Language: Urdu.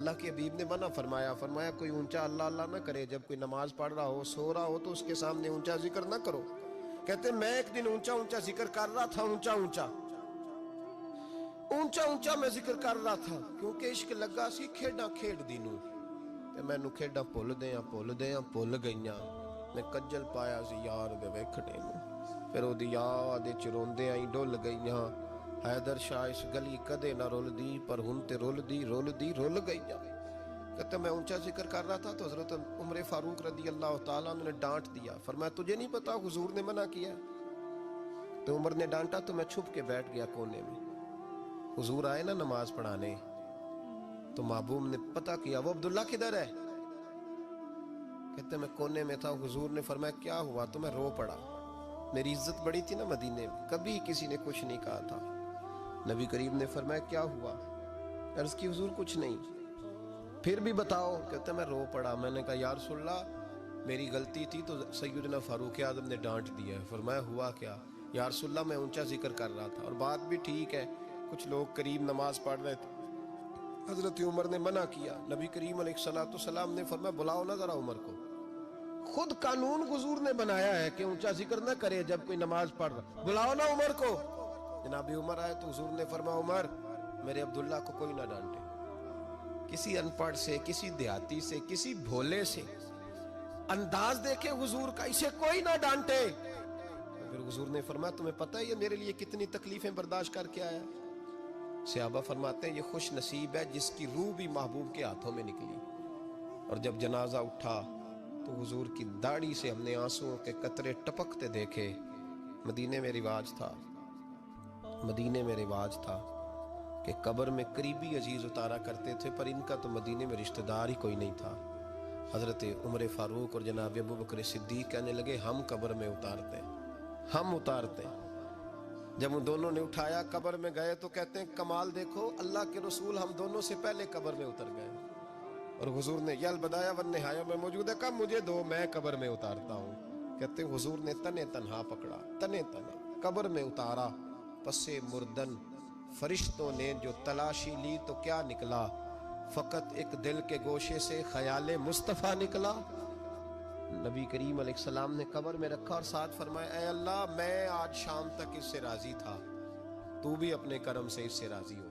اللہ کے حبیب نے منع فرمایا کوئی اونچا اللہ اللہ نہ کرے، جب کوئی نماز پڑھ رہا ہو سو رہا ہو تو اس کے سامنے اونچا ذکر نہ کرو۔ کہتے میں ایک دن اونچا اونچا ذکر کر رہا تھا، اونچا اونچا میں ذکر کر رہا تھا، کیونکہ عشق لگا سی کھیڈاں کھیڈ دی نوں تے مینوں کھیڈاں بھل گئیاں، میں کجل پایا سی یار دے ویکھنے نوں، پھر او دی یاد وچ روندے آئی ڈل گئیاں، حیدر شاہ اس گلی کدے نہ رول دی، پر ہن تے رول گئیاں۔ کہتے میں اونچا ذکر کر رہا تھا تو حضرت عمر فاروق رضی اللہ تعالیٰ عنہ نے ڈانٹ دیا، فرمایا تجھے نہیں پتا حضور نے منع کیا؟ تو عمر نے ڈانٹا تو میں چھپ کے بیٹھ گیا کونے میں۔ حضور آئے نا نماز پڑھانے تو محبوب نے پتہ کیا وہ عبداللہ کدھر ہے؟ کہتے میں کونے میں تھا، حضور نے فرمایا کیا ہوا؟ تو میں رو پڑا، میری عزت بڑی تھی نا مدینے میں، کبھی کسی نے کچھ نہیں کہا تھا۔ نبی کریم نے فرمایا کیا ہوا؟ عرض کی حضور کچھ نہیں۔ پھر بھی بتاؤ؟ کہتے میں رو پڑا، میں نے کہا یا رسول اللہ میری غلطی تھی تو سیدنا فاروق اعظم نے ڈانٹ دیا ہے۔ فرمایا ہوا کیا؟ یا رسول اللہ میں اونچا ذکر کر رہا تھا، اور بات بھی ٹھیک ہے، کچھ لوگ قریب نماز پڑھ رہے تھے، حضرت عمر نے منع کیا، نبی کریم علیہ السلام نے فرمایا بلاؤ نہ ذرا عمر کو، خود قانون حضور نے بنایا ہے کہ اونچا ذکر نہ کرے جب کوئی نماز پڑھ رہا، بلاؤ نہ عمر کو۔ جناب عمر آئے تو حضور نے فرمایا عمر میرے عبداللہ کو کوئی نہ ڈانٹے، کسی ان پڑھ سے، کسی دیہاتی سے، کسی بھولے سے انداز دیکھے حضور کا، اسے کوئی نہ ڈانٹے۔ پھر حضور نے فرمایا تمہیں پتہ ہے یہ میرے لیے کتنی تکلیفیں برداشت کر کے آیا؟ صحابہ فرماتے ہیں یہ خوش نصیب ہے جس کی روح بھی محبوب کے ہاتھوں میں نکلی۔ اور جب جنازہ اٹھا تو حضور کی داڑھی سے ہم نے آنسوؤں کے قطرے ٹپکتے دیکھے۔ مدینے میں رواج تھا کہ قبر میں قریبی عزیز اتارا کرتے تھے، پر ان کا تو مدینے میں رشتہ دار ہی کوئی نہیں تھا۔ حضرت عمر فاروق اور جناب ابو بکر صدیق کہنے لگے ہم قبر میں اتارتے ہیں۔ جب ان دونوں نے اٹھایا قبر میں گئے تو کہتے ہیں کمال دیکھو اللہ کے رسول ہم دونوں سے پہلے قبر میں اتر گئے، اور حضور نے یہ البدایہ والنہایہ میں موجود ہے، کہا مجھے دو میں قبر میں اتارتا ہوں۔ کہتے ہیں حضور نے تنے تنہا پکڑا، تنے تنہا قبر میں اتارا، پسے مردن فرشتوں نے جو تلاشی لی تو کیا نکلا؟ فقط ایک دل کے گوشے سے خیال مصطفیٰ نکلا۔ نبی کریم علیہ السلام نے قبر میں رکھا اور ساتھ فرمایا اے اللہ میں آج شام تک اس سے راضی تھا، تو بھی اپنے کرم سے اس سے راضی ہو۔